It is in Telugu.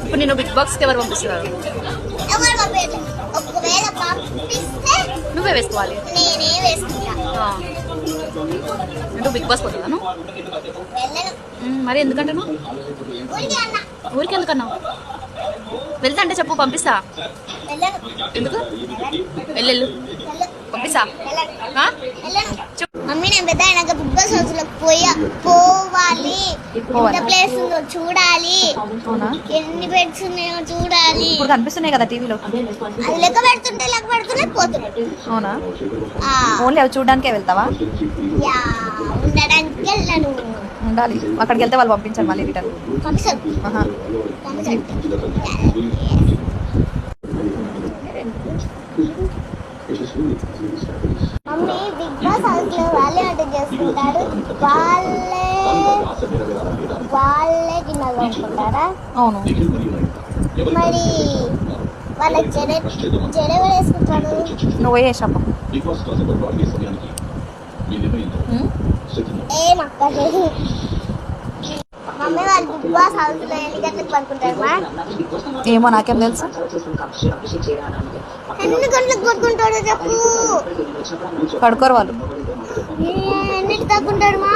ఇప్పుడు నేను బిగ్ బాక్స్కి ఎవరు పంపిస్తున్నారు? ఒకవేళ పంపిస్తే నువ్వే వేసుకోవాలి. నేనే వేసుకుంటా. నువ్వు బిగ్ బాస్ పోతున్నాను మరి ఎందుకంటాను? ఊరికి ఎందుకన్నావు? వెళ్తా అంటే చెప్పు, పంపిస్తా. ఎందుకు వెళ్ళు? పంపిస్తా. మమ్మీ నేను పెద్ద అయినాక బిగ్ బాస్ హౌస్ లో పోవాలి. ఎంత ప్లేస్ ఉందో చూడాలి, ఎన్ని బెడ్స్ ఉన్నాయో చూడాలి. ఇప్పుడు కనిపిస్తున్నాయి కదా టీవీలో. అది లెక్క పెడుతుంటే పోతున్నాయి. అవునా? ఓన్లీ అవి చూడడానికే వెళ్తావా? ఉండడానికి వెళ్ళను. ఉండాలి. అక్కడికి వెళ్తే వాళ్ళు పంపించారు మళ్ళీ return. Mummy Bigg Boss house లో వాళ్ళే అటెండ్ చేసుకుంటారు, వాళ్ళే గిన్నెలు అనుకుంటారా? అవును. మరి వాళ్ళ జడ వేసుకుంటారు. నువ్వు వేసాపా ఏమక్కర్లేదు. మమ్మీ వాళ్ళు బిగ్ బాస్ హౌస్ లో ఎన్ని గంటలకు పడుకుంటారు? ఏమో నాకేం తెలుసు. ఎన్ని గంటలకు పడుకుంటారో చెప్పు. పడుకోరు వాళ్ళు. ఎన్నింటి దాక్కుంటారు మా?